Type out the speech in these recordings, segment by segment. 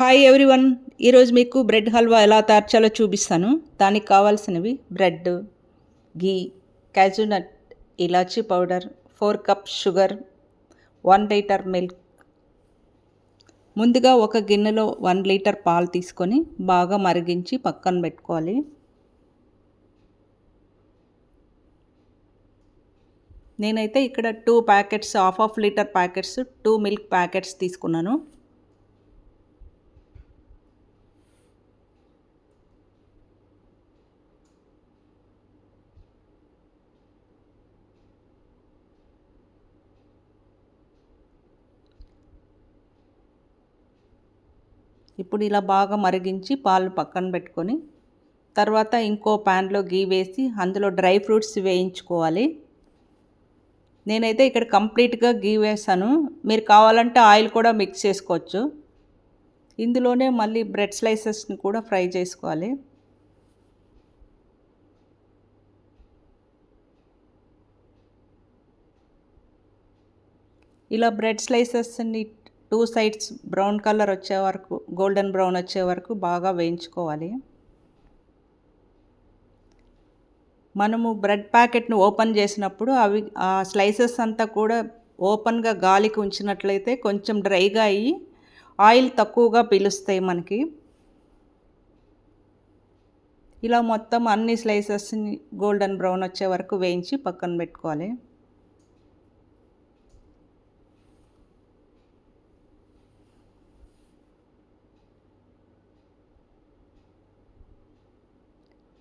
Hi everyone. ఈరోజు మీకు bread halwa ఎలా తయారు చేయాలో చూపిస్తాను. దానికి కావాల్సినవి bread, ghee, cashew nut, elaichi powder, 4 cups sugar, 1 litre milk. ముందుగా ఒక గిన్నెలో 1 లీటర్ పాలు తీసుకొని బాగా మరిగించి పక్కన పెట్టుకోవాలి. నేనైతే ఇక్కడ 2 packets, half litre packets, 2 milk packets తీసుకున్నాను. ఇప్పుడు ఇలా బాగా మరిగించి పాలు పక్కన పెట్టుకొని తర్వాత ఇంకో ప్యాన్లో గీ వేసి అందులో డ్రై ఫ్రూట్స్ వేయించుకోవాలి. నేనైతే ఇక్కడ కంప్లీట్గా గీ వేసాను. మీరు కావాలంటే ఆయిల్ కూడా మిక్స్ చేసుకోవచ్చు. ఇందులోనే మళ్ళీ బ్రెడ్ స్లైసెస్ని కూడా ఫ్రై చేసుకోవాలి. ఇలా బ్రెడ్ స్లైసెస్ని 2 సైడ్స్ బ్రౌన్ కలర్ వచ్చే వరకు, గోల్డెన్ బ్రౌన్ వచ్చే వరకు బాగా వేయించుకోవాలి. మనము బ్రెడ్ ప్యాకెట్ను ఓపెన్ చేసినప్పుడు ఆ స్లైసెస్ అంతా కూడా ఓపెన్గా గాలికి ఉంచినట్లయితే కొంచెం డ్రైగా అయ్యి ఆయిల్ తక్కువగా పీలుస్తాయి మనకి. ఇలా మొత్తం అన్ని స్లైసెస్ని గోల్డెన్ బ్రౌన్ వచ్చే వరకు వేయించి పక్కన పెట్టుకోవాలి.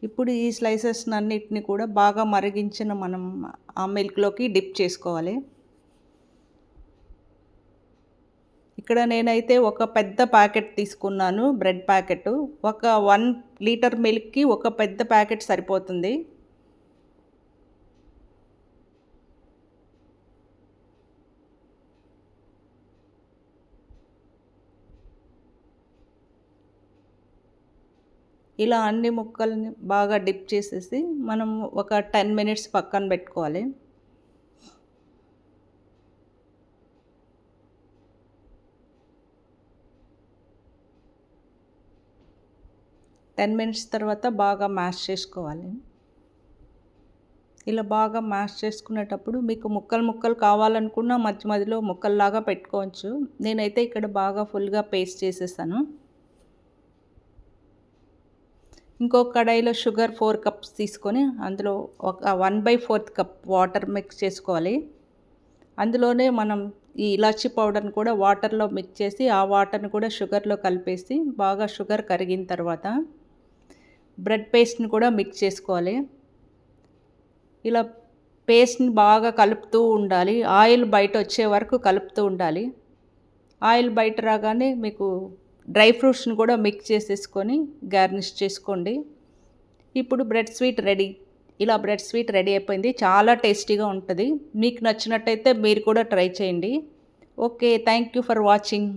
ఇప్పుడు ఈ స్లైసెస్ అన్నిటిని కూడా బాగా మరిగించిన మనం ఆ మిల్క్లోకి డిప్ చేసుకోవాలి. ఇక్కడ నేనైతే ఒక పెద్ద ప్యాకెట్ తీసుకున్నాను, బ్రెడ్ ప్యాకెట్. ఒక 1 లీటర్ మిల్క్కి ఒక పెద్ద ప్యాకెట్ సరిపోతుంది. ఇలా అన్ని ముక్కల్ని బాగా డిప్ చేసేసి మనం ఒక 10 మినిట్స్ పక్కన పెట్టుకోవాలి. మినిట్స్ తర్వాత బాగా మ్యాష్ చేసుకోవాలి. ఇలా బాగా మ్యాష్ చేసుకునేటప్పుడు మీకు ముక్కలు కావాలనుకున్న మధ్య మధ్యలో ముక్కల్లాగా పెట్టుకోవచ్చు. నేనైతే ఇక్కడ బాగా ఫుల్గా పేస్ట్ చేసేసాను. ఇంకో కడాయిలో షుగర్ 4 కప్స్ తీసుకొని అందులో ఒక 1/4 కప్ వాటర్ మిక్స్ చేసుకోవాలి. అందులోనే మనం ఈ ఇలాచీ పౌడర్ని కూడా వాటర్లో మిక్స్ చేసి ఆ వాటర్ని కూడా షుగర్లో కలిపేసి బాగా షుగర్ కరిగిన తర్వాత బ్రెడ్ పేస్ట్ని కూడా మిక్స్ చేసుకోవాలి. ఇలా పేస్ట్ని బాగా కలుపుతూ ఉండాలి. ఆయిల్ బయట వచ్చే వరకు కలుపుతూ ఉండాలి. ఆయిల్ బయట రాగానే మీకు డ్రై ఫ్రూట్స్ని కూడా మిక్స్ చేసేసుకొని గార్నిష్ చేసుకోండి. ఇప్పుడు బ్రెడ్ స్వీట్ రెడీ. ఇలా బ్రెడ్ స్వీట్ రెడీ అయిపోయింది. చాలా టేస్టీగా ఉంటుంది. మీకు నచ్చినట్టయితే మీరు కూడా ట్రై చేయండి. Okay, thank you for watching.